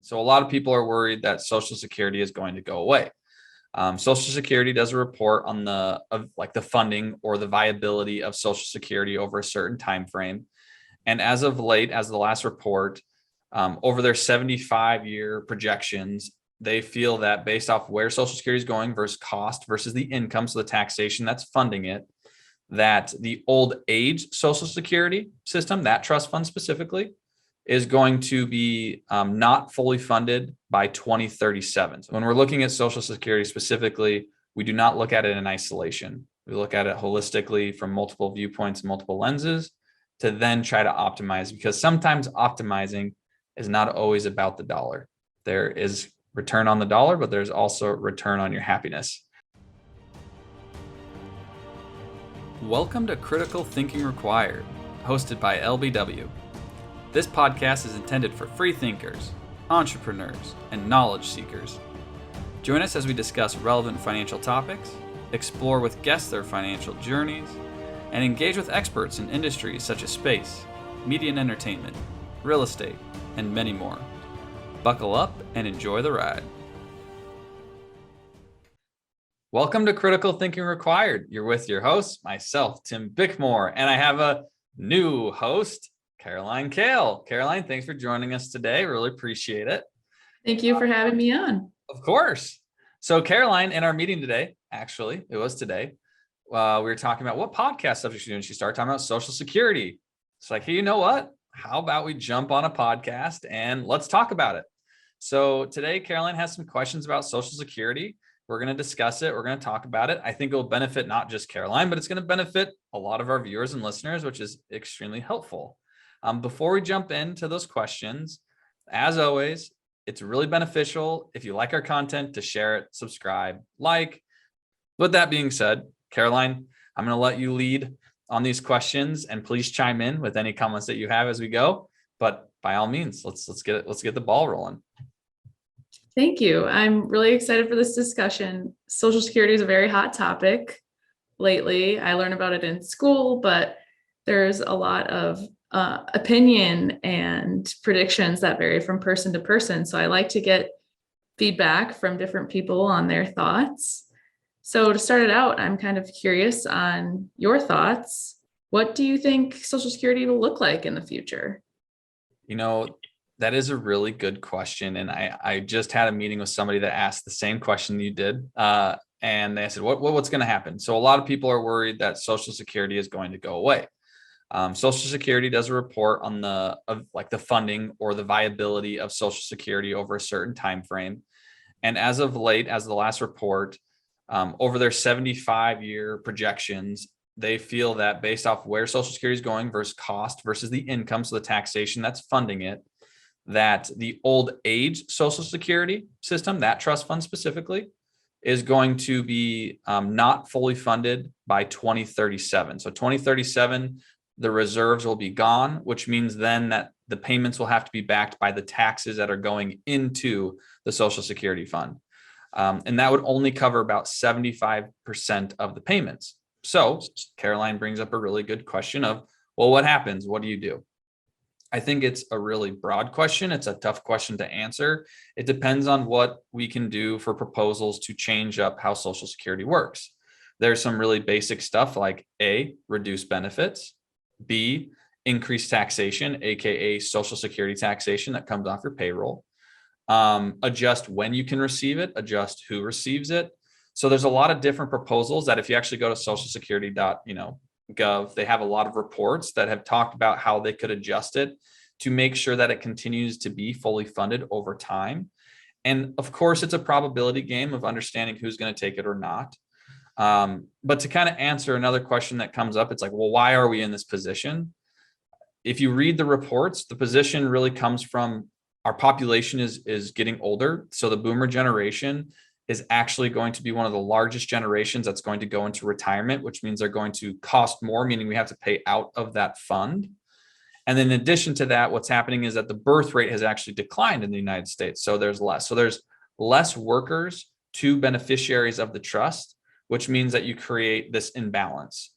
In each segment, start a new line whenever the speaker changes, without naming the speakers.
So a lot of people are worried that Social Security is going to go away. Social Security does a report on the funding or the viability of Social Security over a certain time frame. And as of late, as the last report, over their 75-year projections, they feel that based off where Social Security is going versus cost versus the income, so the taxation that's funding it, that the old age Social Security system, that trust fund specifically, is going to be not fully funded by 2037. So when we're looking at Social Security specifically, we do not look at it in isolation. We look at it holistically from multiple viewpoints, multiple lenses, to then try to optimize, because sometimes optimizing is not always about the dollar. There is return on the dollar, but there's also return on your happiness. Welcome to Critical Thinking Required, hosted by LBW. This podcast is intended for free thinkers, entrepreneurs, and knowledge seekers. Join us as we discuss relevant financial topics, explore with guests their financial journeys, and engage with experts in industries such as space, media and entertainment, real estate, and many more. Buckle up and enjoy the ride. Welcome to Critical Thinking Required. You're with your host, myself, Tim Bickmore, and I have a new host, Caroline Kale. Caroline, thanks for joining us today. Really appreciate it.
Thank you for having me on.
Of course. So Caroline, in our meeting today, actually, it was today, we were talking about what podcast subject she's doing. She started talking about Social Security. It's like, hey, you know what? How about we jump on a podcast and let's talk about it? So today, Caroline has some questions about Social Security. We're going to discuss it. We're going to talk about it. I think it will benefit not just Caroline, but it's going to benefit a lot of our viewers and listeners, which is extremely helpful. Before we jump into those questions, as always, it's really beneficial if you like our content to share it, subscribe, like. With that being said, Caroline, I'm going to let you lead on these questions, and please chime in with any comments that you have as we go. But by all means, let's get the ball rolling.
Thank you. I'm really excited for this discussion. Social Security is a very hot topic lately. I learned about it in school, but there's a lot of opinion and predictions that vary from person to person. So I like to get feedback from different people on their thoughts. So to start it out, I'm kind of curious on your thoughts. What do you think Social Security will look like in the future?
You know, that is a really good question. And I just had a meeting with somebody that asked the same question you did. And they said, what's going to happen? So a lot of people are worried that Social Security is going to go away. Social Security does a report on the funding or the viability of Social Security over a certain time frame. And as of late, as the last report, over their 75-year projections, they feel that based off where Social Security is going versus cost versus the income, so the taxation that's funding it, that the old age Social Security system, that trust fund specifically, is going to be not fully funded by 2037. So 2037, the reserves will be gone, which means then that the payments will have to be backed by the taxes that are going into the Social Security fund. And that would only cover about 75% of the payments. So Caroline brings up a really good question of, well, what happens? What do you do? I think it's a really broad question. It's a tough question to answer. It depends on what we can do for proposals to change up how Social Security works. There's some really basic stuff like A, reduce benefits, B, increase taxation, aka Social Security taxation that comes off your payroll, adjust when you can receive it, adjust who receives it. So there's a lot of different proposals that if you actually go to socialsecurity.gov, they have a lot of reports that have talked about how they could adjust it to make sure that it continues to be fully funded over time. And of course, it's a probability game of understanding who's going to take it or not. But to kind of answer another question that comes up, it's like, well, why are we in this position? If you read the reports, the position really comes from our population is getting older. So the boomer generation is actually going to be one of the largest generations that's going to go into retirement, which means they're going to cost more, meaning we have to pay out of that fund. And then in addition to that, what's happening is that the birth rate has actually declined in the United States. So there's less. So there's less workers to beneficiaries of the trust, which means that you create this imbalance.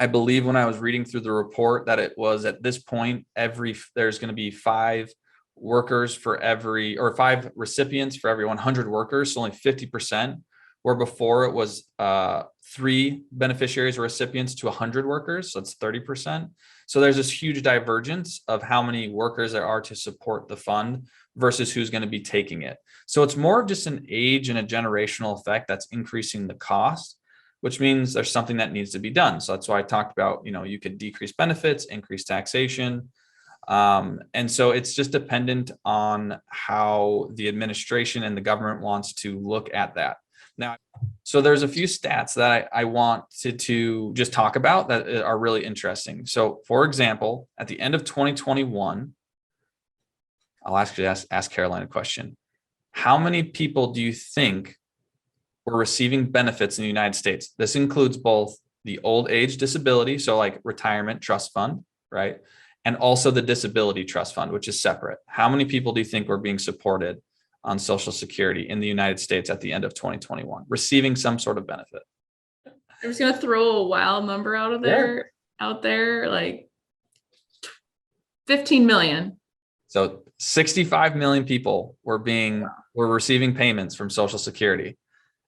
I believe when I was reading through the report that it was at this point, there's going to be 5 workers for every, or 5 recipients for every 100 workers, so only 50%, where before it was 3 beneficiaries or recipients to 100 workers, so it's 30%. So there's this huge divergence of how many workers there are to support the fund versus who's going to be taking it. So it's more of just an age and a generational effect that's increasing the cost, which means there's something that needs to be done. So that's why I talked about, you could decrease benefits, increase taxation. And so it's just dependent on how the administration and the government wants to look at that. Now, so there's a few stats that I wanted to just talk about that are really interesting. So for example, at the end of 2021, I'll actually ask Caroline a question. How many people do you think were receiving benefits in the United States? This includes both the old age disability, so like retirement trust fund, right? And also the disability trust fund, which is separate. How many people do you think were being supported on Social Security in the United States at the end of 2021, receiving some sort of benefit?
I'm just gonna throw a wild number out there, like 15 million.
So 65 million people were receiving payments from Social Security.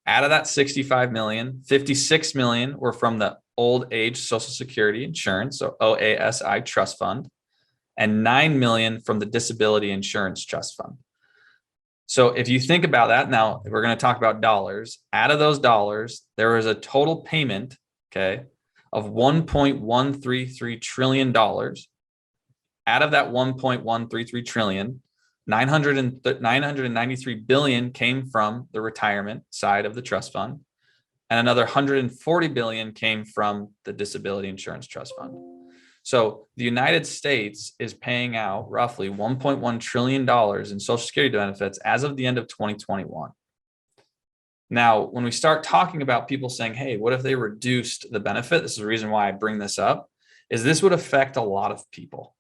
Out of that 65 million, 56 million were from the old age Social Security insurance, so OASI trust fund, and 9 million from the disability insurance trust fund. So if you think about that, now we're going to talk about dollars. Out of those dollars, there was a total payment, okay, of $1.133 trillion. Out of that 1.133 trillion, 993 billion came from the retirement side of the trust fund, and another 140 billion came from the disability insurance trust fund. So the United States is paying out roughly $1.1 trillion in Social Security benefits as of the end of 2021. Now, when we start talking about people saying, hey, what if they reduced the benefit? This is the reason why I bring this up, is this would affect a lot of people.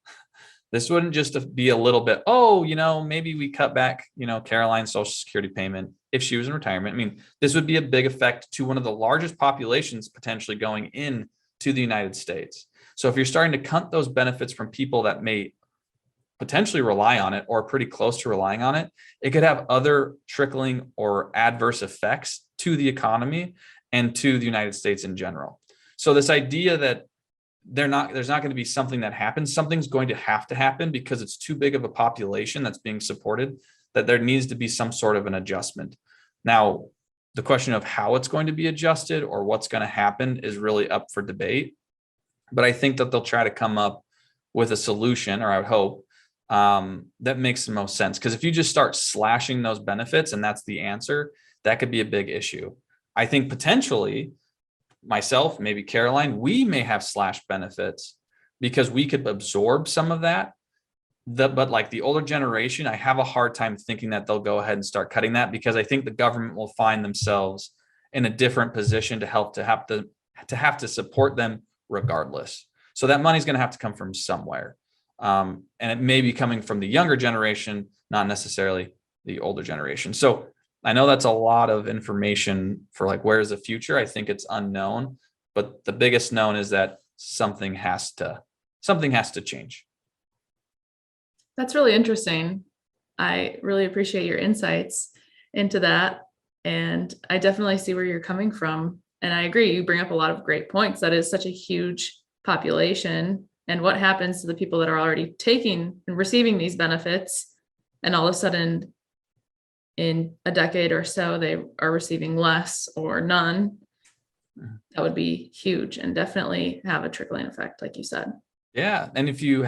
This wouldn't just be a little bit, maybe we cut back, Caroline's Social Security payment if she was in retirement. I mean, this would be a big effect to one of the largest populations potentially going in to the United States. So if you're starting to cut those benefits from people that may potentially rely on it or pretty close to relying on it, it could have other trickling or adverse effects to the economy and to the United States in general. So this idea that there's not going to be something that happens, something's going to happen because it's too big of a population that's being supported, that there needs to be some sort of an adjustment. Now, the question of how it's going to be adjusted or what's going to happen is really up for debate. But I think that they'll try to come up with a solution, or I would hope, that makes the most sense. Because if you just start slashing those benefits and that's the answer, that could be a big issue. I think potentially myself, maybe Caroline, we may have slashed benefits because we could absorb some of that. But like the older generation, I have a hard time thinking that they'll go ahead and start cutting that, because I think the government will find themselves in a different position to have to support them regardless. So that money's going to have to come from somewhere. And it may be coming from the younger generation, not necessarily the older generation. So I know that's a lot of information for like, where's the future? I think it's unknown, but the biggest known is that something has to change.
That's really interesting. I really appreciate your insights into that. And I definitely see where you're coming from. And I agree, you bring up a lot of great points. That is such a huge population. And what happens to the people that are already taking and receiving these benefits, and all of a sudden in a decade or so, they are receiving less or none? That would be huge and definitely have a trickling effect, like you said.
Yeah. And if you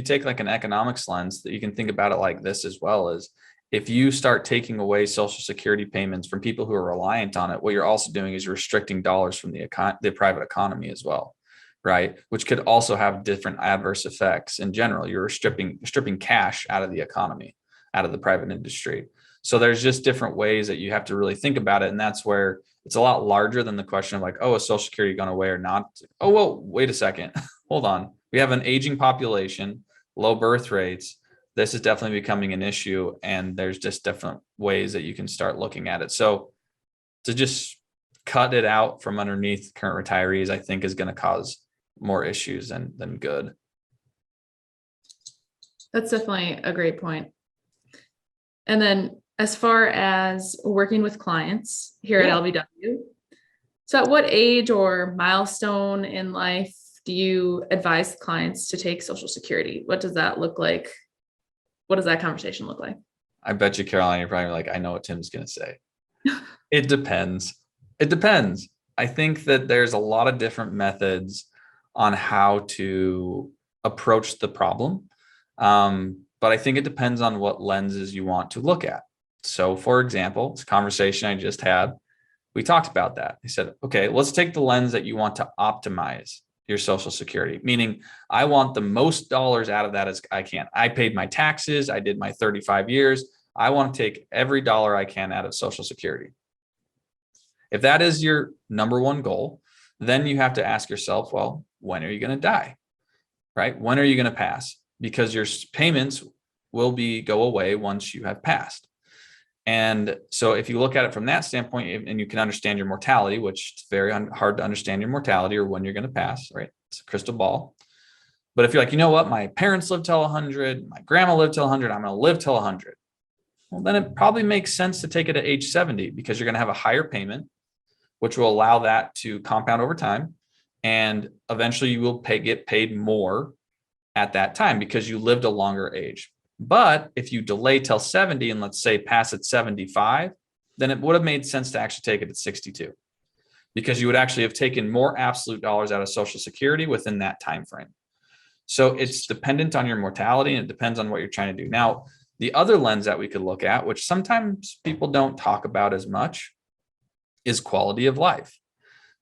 take like an economics lens, that you can think about it like this as well, as if you start taking away Social Security payments from people who are reliant on it, what you're also doing is you're restricting dollars from the private economy as well, right? Which could also have different adverse effects in general. You're stripping cash out of the economy, out of the private industry. So there's just different ways that you have to really think about it. And that's where it's a lot larger than the question of like, oh, is Social Security going away or not? Oh, well, wait a second. Hold on. We have an aging population, low birth rates. This is definitely becoming an issue. And there's just different ways that you can start looking at it. So to just cut it out from underneath current retirees, I think is going to cause more issues than good.
That's definitely a great point. And then as far as working with clients here at
Yeah.
LBW, so at what age or milestone in life do you advise clients to take Social Security? What does that look like? What does that conversation look like?
I bet you, Caroline, you're probably like, I know what Tim's going to say. It depends. It depends. I think that there's a lot of different methods on how to approach the problem. But I think it depends on what lenses you want to look at. So, for example, this conversation I just had, we talked about that. I said, okay, let's take the lens that you want to optimize your Social Security, meaning I want the most dollars out of that as I can. I paid my taxes. I did my 35 years. I want to take every dollar I can out of Social Security. If that is your number one goal, then you have to ask yourself, well, when are you going to die? Right? When are you going to pass? Because your payments will go away once you have passed. And so if you look at it from that standpoint, and you can understand your mortality, which it's very hard to understand your mortality or when you're going to pass, right? It's a crystal ball. But if you're like, you know what, my parents lived till 100, my grandma lived till 100, I'm going to live till 100. Well, then it probably makes sense to take it at age 70 because you're going to have a higher payment, which will allow that to compound over time. And eventually you will get paid more at that time because you lived a longer age. But if you delay till 70 and let's say pass at 75, then it would have made sense to actually take it at 62 because you would actually have taken more absolute dollars out of Social Security within that time frame. So it's dependent on your mortality and it depends on what you're trying to do. Now, the other lens that we could look at, which sometimes people don't talk about as much, is quality of life.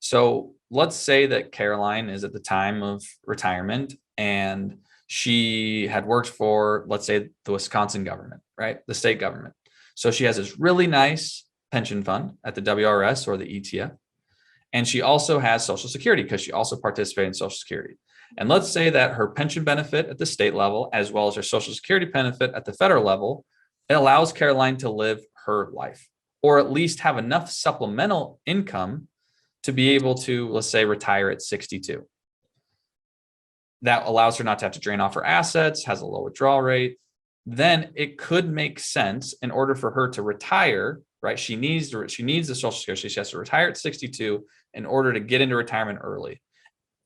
So let's say that Caroline is at the time of retirement and she had worked for, let's say, the Wisconsin government, right? The state government. So she has this really nice pension fund at the WRS or the ETF. And she also has Social Security because she also participated in Social Security. And let's say that her pension benefit at the state level, as well as her Social Security benefit at the federal level, it allows Caroline to live her life or at least have enough supplemental income to be able to, let's say, retire at 62. That allows her not to have to drain off her assets, has a low withdrawal rate. Then it could make sense in order for her to retire, right? She needs the Social Security. She has to retire at 62 in order to get into retirement early.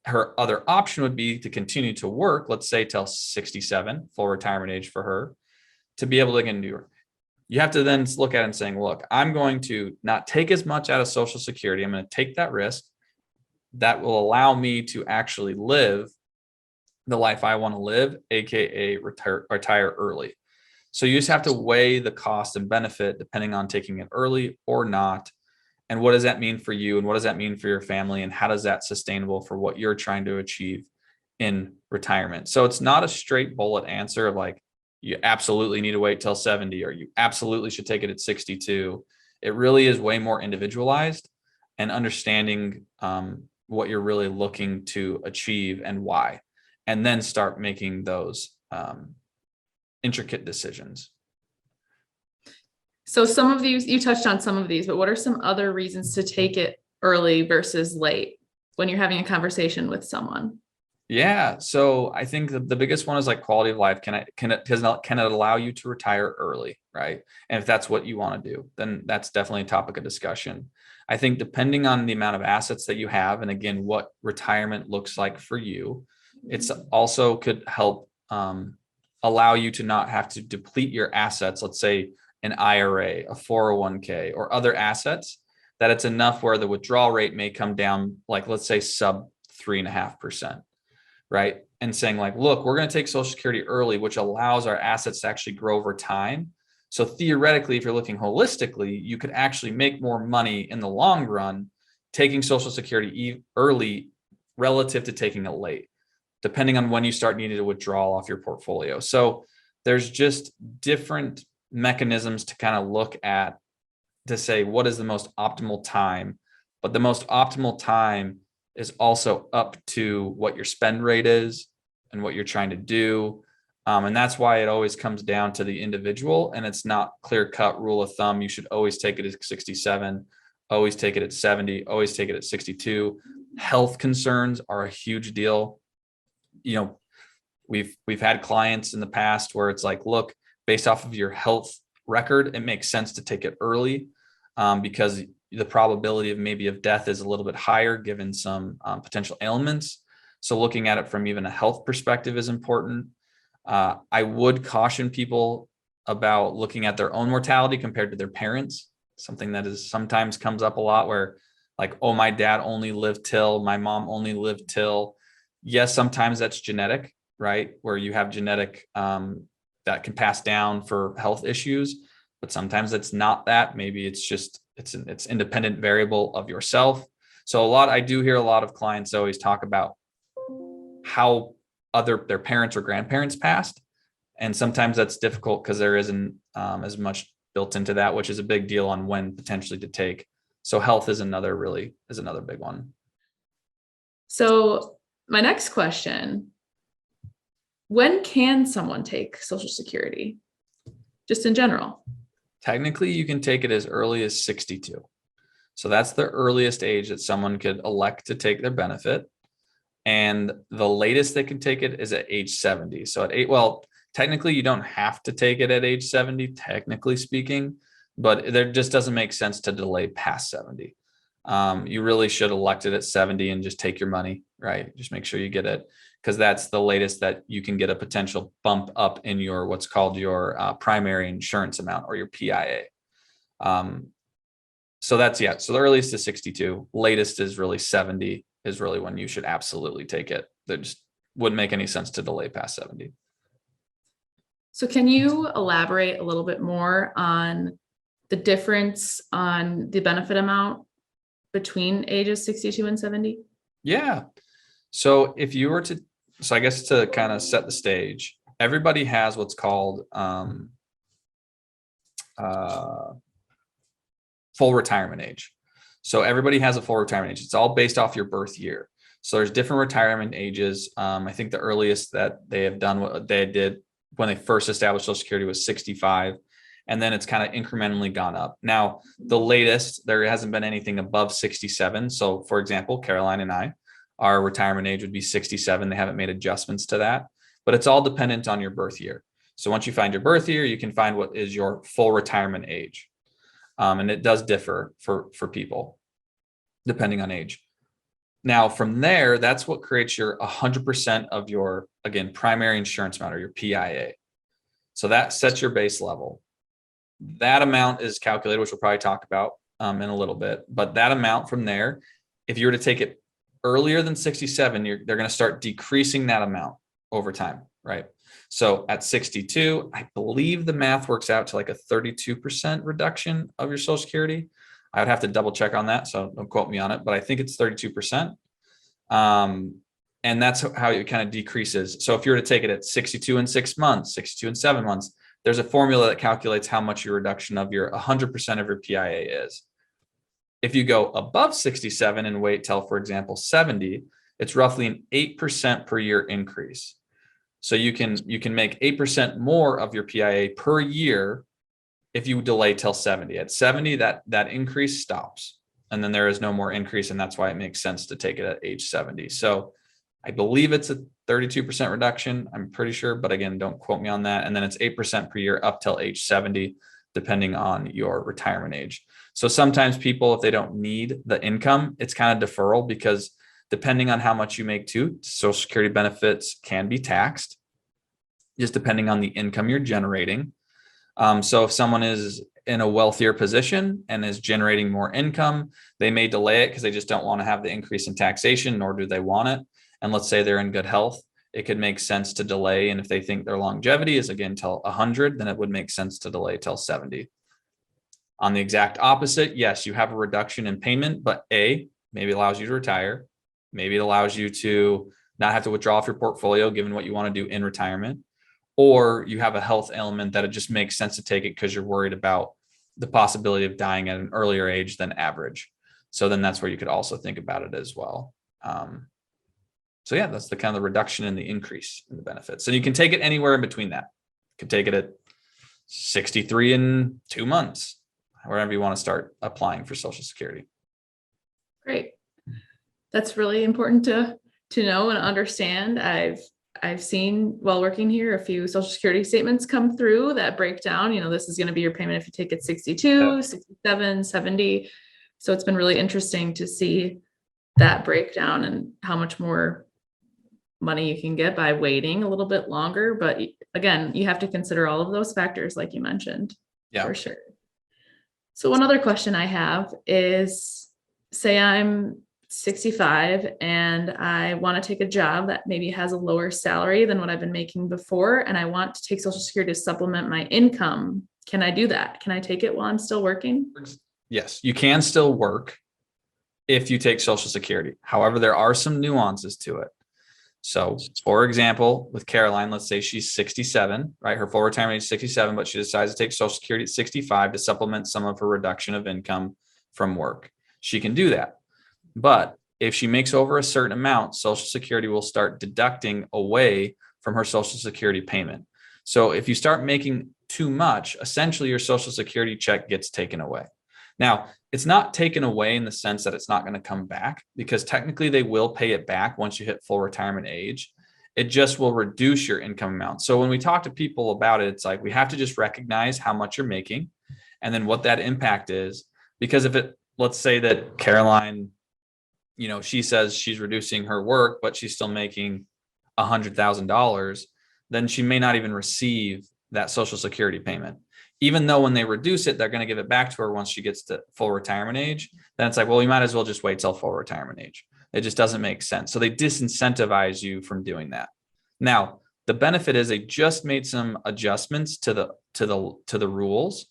Her other option would be to continue to work, let's say till 67, full retirement age for her, to be able to get into her. You have to then look at it and saying, look, I'm going to not take as much out of Social Security. I'm going to take that risk that will allow me to actually live the life I want to live, AKA retire early. So you just have to weigh the cost and benefit depending on taking it early or not. And what does that mean for you? And what does that mean for your family? And how does that sustainable for what you're trying to achieve in retirement? So it's not a straight bullet answer of like, you absolutely need to wait till 70 or you absolutely should take it at 62. It really is way more individualized and understanding what you're really looking to achieve and why, and then start making those intricate decisions.
So some of these, you touched on some of these, but what are some other reasons to take it early versus late when you're having a conversation with someone?
Yeah. So I think the biggest one is like quality of life. Can it allow you to retire early? Right. And if that's what you want to do, then that's definitely a topic of discussion. I think depending on the amount of assets that you have, and again, what retirement looks like for you, it's also could help allow you to not have to deplete your assets. Let's say an IRA, a 401k, or other assets that it's enough where the withdrawal rate may come down, like let's say sub 3.5%. Right. And saying like, look, we're going to take Social Security early, which allows our assets to actually grow over time. So theoretically, if you're looking holistically, you could actually make more money in the long run, taking Social Security early relative to taking it late, depending on when you start needing to withdraw off your portfolio. So there's just different mechanisms to kind of look at to say what is the most optimal time, but the most optimal time is also up to what your spend rate is and what you're trying to do. And that's why it always comes down to the individual, and it's not clear cut rule of thumb. You should always take it at 67, always take it at 70, always take it at 62. Health concerns are a huge deal. You know, we've had clients in the past where it's like, look, based off of your health record, it makes sense to take it early, because the probability of maybe of death is a little bit higher given some potential ailments. So looking at it from even a health perspective is important. I would caution people about looking at their own mortality compared to their parents. Something that is sometimes comes up a lot where like, oh, my dad only lived till, my mom only lived till. Yes, sometimes that's genetic, right? Where you have genetic that can pass down for health issues, but sometimes it's not that. Maybe it's just, it's independent variable of yourself. So I do hear a lot of clients always talk about how their parents or grandparents passed. And sometimes that's difficult because there isn't as much built into that, which is a big deal on when potentially to take. So health is another big one.
So my next question, when can someone take Social Security? Just in general.
Technically, you can take it as early as 62. So that's the earliest age that someone could elect to take their benefit. And the latest they can take it is at age 70. So at 8, well, technically you don't have to take it at age 70, technically speaking, but there just doesn't make sense to delay past 70. You really should elect it at 70 and just take your money, right? Just make sure you get it, because that's the latest that you can get a potential bump up in your what's called your primary insurance amount, or your PIA. So that's, yeah. So the earliest is 62. Latest is really 70 is really when you should absolutely take it. That just wouldn't make any sense to delay past 70.
So can you elaborate a little bit more on the difference on the benefit amount between ages 62 and 70?
Yeah. So if you were to, so I guess to kind of set the stage, everybody has what's called full retirement age. So everybody has a full retirement age. It's all based off your birth year. So there's different retirement ages. I think the earliest that they have done what they did when they first established Social Security was 65. And then it's kind of incrementally gone up. Now, the latest, there hasn't been anything above 67. So for example, Caroline and I, our retirement age would be 67. They haven't made adjustments to that, but it's all dependent on your birth year. So once you find your birth year, you can find what is your full retirement age. And it does differ for people depending on age. Now, from there, that's what creates your 100% of your, again, primary insurance amount, or your PIA. So that sets your base level. That amount is calculated, which we'll probably talk about in a little bit. But that amount from there, if you were to take it earlier than 67, they're going to start decreasing that amount over time, right? So at 62, I believe the math works out to like a 32% reduction of your Social Security. I would have to double check on that, so don't quote me on it, but I think it's 32%. And that's how it kind of decreases. So if you were to take it at 62 and 6 months, 62 and 7 months, there's a formula that calculates how much your reduction of your 100% of your PIA is. If you go above 67 and wait till, for example, 70, it's roughly an 8% per year increase. So you can make 8% more of your PIA per year if you delay till 70. At 70, that increase stops, and then there is no more increase, and that's why it makes sense to take it at age 70. So I believe it's a 32% reduction, I'm pretty sure, but again, don't quote me on that. And then it's 8% per year up till age 70, depending on your retirement age. So sometimes people, if they don't need the income, it's kind of deferral, because depending on how much you make too, Social Security benefits can be taxed, just depending on the income you're generating. So if someone is in a wealthier position and is generating more income, they may delay it because they just don't want to have the increase in taxation, nor do they want it. And let's say they're in good health, it could make sense to delay. And if they think their longevity is again till 100, then it would make sense to delay till 70. On the exact opposite, yes, you have a reduction in payment, but maybe it allows you to retire. Maybe it allows you to not have to withdraw off your portfolio, given what you want to do in retirement. Or you have a health element that it just makes sense to take it because you're worried about the possibility of dying at an earlier age than average. So then that's where you could also think about it as well. So yeah, that's the kind of the reduction in the increase in the benefits. And you can take it anywhere in between that. You can take it at 63 in 2 months, wherever you want to start applying for Social Security.
Great. That's really important to know and understand. I've I've seen while working here a few social security statements come through that break down, this is going to be your payment if you take it 62, 67, 70. So it's been really interesting to see that breakdown and how much more money you can get by waiting a little bit longer. But again, you have to consider all of those factors, like you mentioned, for sure. So one other question I have is, say I'm 65 and I want to take a job that maybe has a lower salary than what I've been making before, and I want to take Social Security to supplement my income. Can I do that? Can I take it while I'm still working?
Yes, you can still work if you take Social Security. However, there are some nuances to it. So for example, with Caroline, let's say she's 67, right? Her full retirement age is 67, but she decides to take Social Security at 65 to supplement some of her reduction of income from work. She can do that. But if she makes over a certain amount, Social Security will start deducting away from her Social Security payment. So if you start making too much, essentially your Social Security check gets taken away. Now, it's not taken away in the sense that it's not going to come back, because technically they will pay it back once you hit full retirement age. It just will reduce your income amount. So when we talk to people about it, it's like we have to just recognize how much you're making and then what that impact is. Because if let's say that Caroline, she says she's reducing her work, but she's still making $100,000, then she may not even receive that Social Security payment. Even though when they reduce it, they're going to give it back to her once she gets to full retirement age. Then it's like, well, you might as well just wait till full retirement age. It just doesn't make sense. So they disincentivize you from doing that. Now, the benefit is they just made some adjustments to the rules.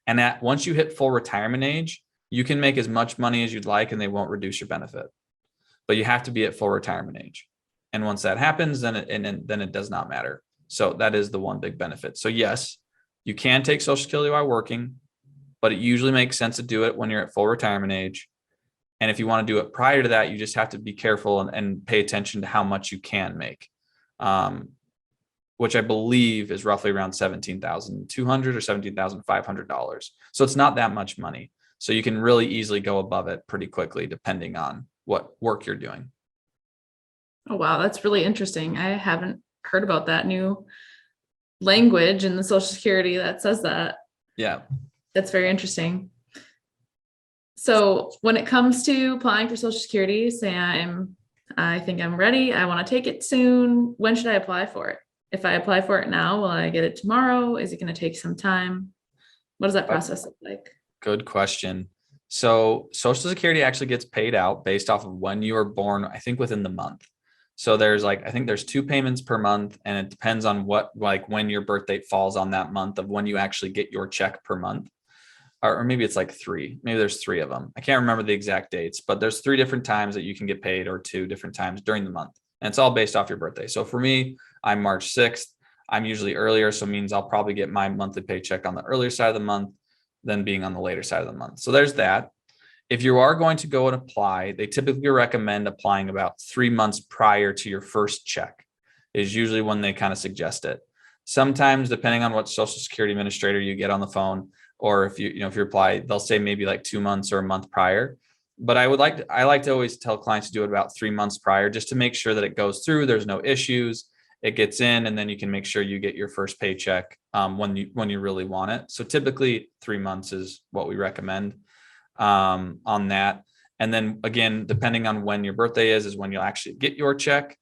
And that once you hit full retirement age, you can make as much money as you'd like and they won't reduce your benefit. But you have to be at full retirement age. And once that happens, then it does not matter. So that is the one big benefit. So yes, you can take Social Security while working, but it usually makes sense to do it when you're at full retirement age. And if you want to do it prior to that, you just have to be careful and pay attention to how much you can make, which I believe is roughly around $17,200 or $17,500. So it's not that much money. So you can really easily go above it pretty quickly, depending on what work you're doing.
Oh, wow. That's really interesting. I haven't heard about that new language in the Social Security that says that.
Yeah.
That's very interesting. So when it comes to applying for Social Security, say I think I'm ready, I want to take it soon. When should I apply for it? If I apply for it now, will I get it tomorrow? Is it going to take some time? What does that process look like?
Good question. So Social Security actually gets paid out based off of when you were born, I think within the month. So I think there's 2 payments per month, and it depends on when your birth date falls on that month of when you actually get your check per month. Or maybe it's like 3, maybe there's 3 of them. I can't remember the exact dates, but there's 3 different times that you can get paid, or 2 different times during the month. And it's all based off your birthday. So for me, I'm March 6th. I'm usually earlier. So it means I'll probably get my monthly paycheck on the earlier side of the month than being on the later side of the month. So there's that. If you are going to go and apply, they typically recommend applying about 3 months prior to your first check is usually when they kind of suggest it. Sometimes, depending on what Social Security administrator you get on the phone, or if you apply, they'll say maybe like 2 months or a month prior. But I like to always tell clients to do it about 3 months prior, just to make sure that it goes through. There's no issues. It gets in, and then you can make sure you get your first paycheck when you really want it. So typically 3 months is what we recommend on that. And then again, depending on when your birthday is when you'll actually get your check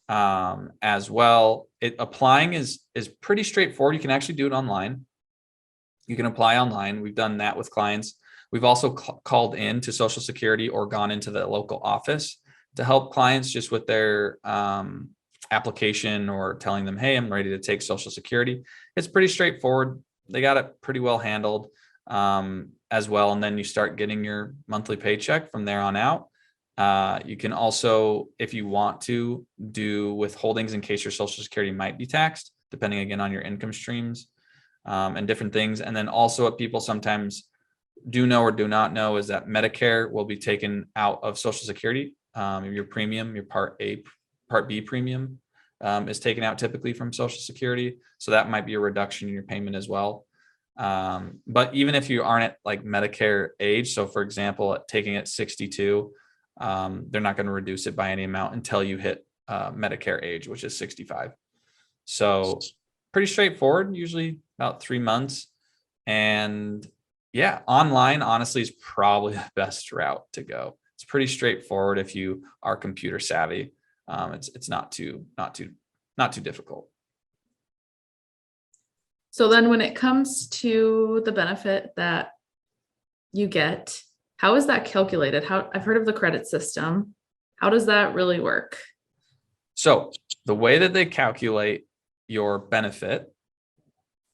as well. Applying is pretty straightforward. You can actually do it online. You can apply online. We've done that with clients. We've also called in to Social Security or gone into the local office to help clients just with their application, or telling them, hey, I'm ready to take Social Security. It's pretty straightforward. They got it pretty well handled as well. And then you start getting your monthly paycheck from there on out. You can also, if you want to, do withholdings in case your Social Security might be taxed, depending again on your income streams and different things. And then also what people sometimes do know or do not know is that Medicare will be taken out of Social Security. Your premium, your Part B premium is taken out typically from Social Security. So that might be a reduction in your payment as well. But even if you aren't at like Medicare age, so for example, taking it 62, they're not going to reduce it by any amount until you hit Medicare age, which is 65. So pretty straightforward, usually about 3 months. And yeah, online honestly is probably the best route to go. It's pretty straightforward if you are computer savvy. It's not too difficult.
So then when it comes to the benefit that you get, how is that calculated? How I've heard of the credit system. How does that really work?
So the way that they calculate your benefit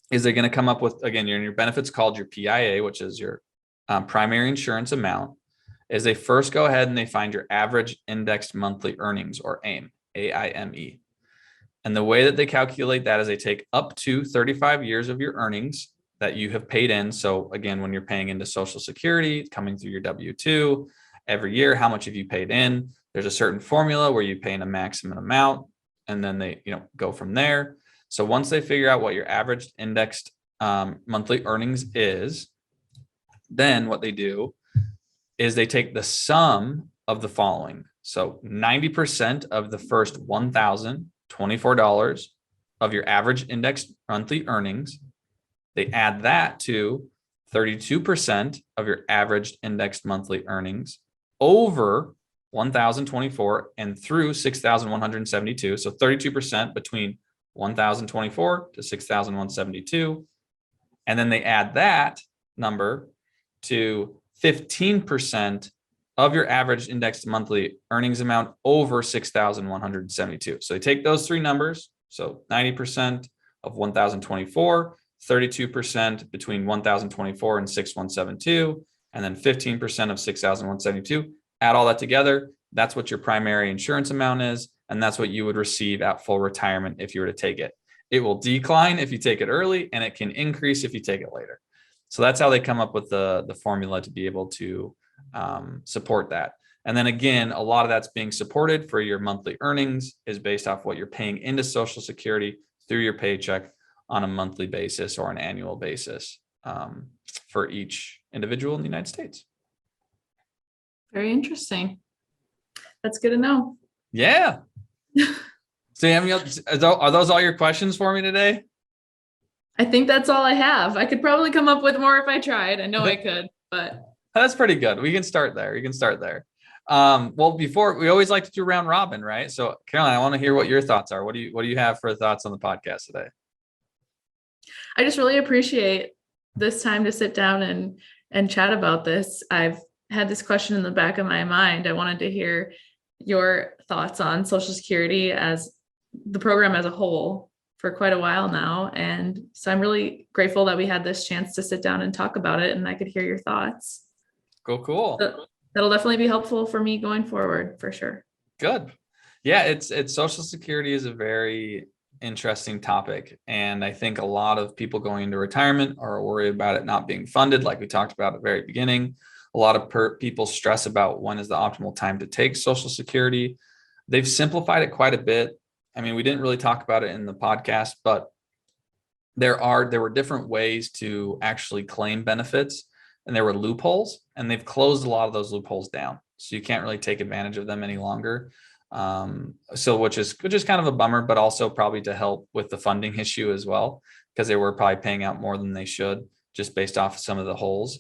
is they're going to come up with, again, your benefits called your PIA, which is your primary insurance amount, is they first go ahead and they find your average indexed monthly earnings, or AIME, AIME. And the way that they calculate that is they take up to 35 years of your earnings that you have paid in. So again, when you're paying into Social Security, coming through your W-2 every year, how much have you paid in? There's a certain formula where you pay in a maximum amount, and then they go from there. So once they figure out what your average indexed monthly earnings is, then what they do is they take the sum of the following. So 90% of the first $1,024 of your average indexed monthly earnings, they add that to 32% of your averaged indexed monthly earnings over 1,024 and through 6,172. So 32% between 1,024 to 6,172. And then they add that number to 15% of your average indexed monthly earnings amount over 6,172. So they take those three numbers. So 90% of 1,024, 32% between 1,024 and 6,172, and then 15% of 6,172. Add all that together. That's what your primary insurance amount is. And that's what you would receive at full retirement if you were to take it. It will decline if you take it early, and it can increase if you take it later. So that's how they come up with the formula to be able to support that. And then again, a lot of that's being supported for your monthly earnings is based off what you're paying into Social Security through your paycheck on a monthly basis or an annual basis for each individual in the United States.
Very interesting. That's good to know.
Yeah. Samuel, are those all your questions for me today?
I think that's all I have. I could probably come up with more if I tried. I know I could, but
that's pretty good. We can start there. Well, before, we always like to do round robin, right? So Caroline, I want to hear what your thoughts are. What do you have for thoughts on the podcast today?
I just really appreciate this time to sit down and chat about this. I've had this question in the back of my mind. I wanted to hear your thoughts on Social Security as the program as a whole for quite a while now. And so I'm really grateful that we had this chance to sit down and talk about it, and I could hear your thoughts.
Cool.
So that'll definitely be helpful for me going forward, for sure.
Good. Yeah, it's Social Security is a very interesting topic. And I think a lot of people going into retirement are worried about it not being funded, like we talked about at the very beginning. A lot of people stress about when is the optimal time to take Social Security. They've simplified it quite a bit. I mean, we didn't really talk about it in the podcast, but there were different ways to actually claim benefits, and there were loopholes, and they've closed a lot of those loopholes down. So you can't really take advantage of them any longer. So which is kind of a bummer, but also probably to help with the funding issue as well, because they were probably paying out more than they should just based off of some of the holes.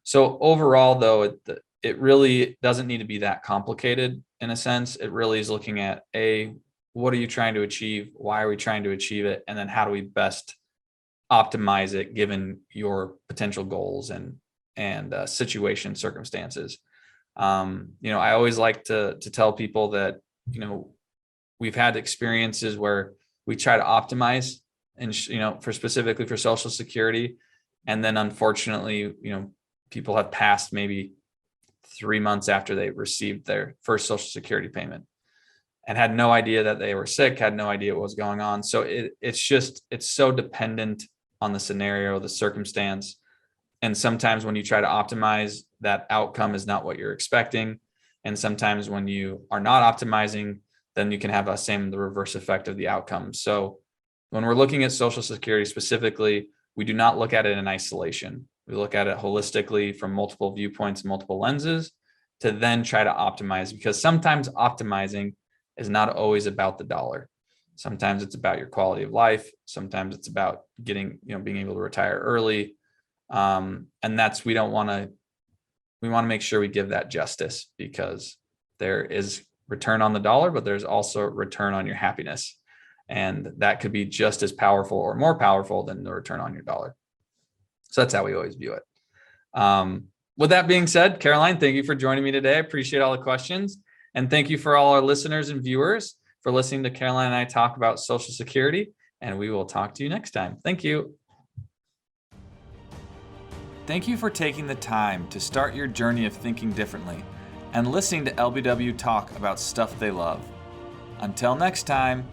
So overall, though, it really doesn't need to be that complicated in a sense. It really is looking at what are you trying to achieve? Why are we trying to achieve it? And then how do we best optimize it given your potential goals and situation circumstances? I always like to tell people that, we've had experiences where we try to optimize and, specifically for Social Security. And then unfortunately, people have passed maybe 3 months after they received their first Social Security payment and had no idea that they were sick, had no idea what was going on. So it's so dependent on the scenario, the circumstance. And sometimes when you try to optimize, that outcome is not what you're expecting. And sometimes when you are not optimizing, then you can have the reverse effect of the outcome. So when we're looking at Social Security specifically, we do not look at it in isolation. We look at it holistically from multiple viewpoints, multiple lenses, to then try to optimize, because sometimes optimizing is not always about the dollar. Sometimes it's about your quality of life. Sometimes it's about getting, being able to retire early. And that's, we want to make sure we give that justice, because there is return on the dollar, but there's also return on your happiness. And that could be just as powerful or more powerful than the return on your dollar. So that's how we always view it. With that being said, Caroline, thank you for joining me today. I appreciate all the questions. And thank you for all our listeners and viewers for listening to Caroline and I talk about Social Security. And we will talk to you next time. Thank you. Thank you for taking the time to start your journey of thinking differently and listening to LBW talk about stuff they love. Until next time.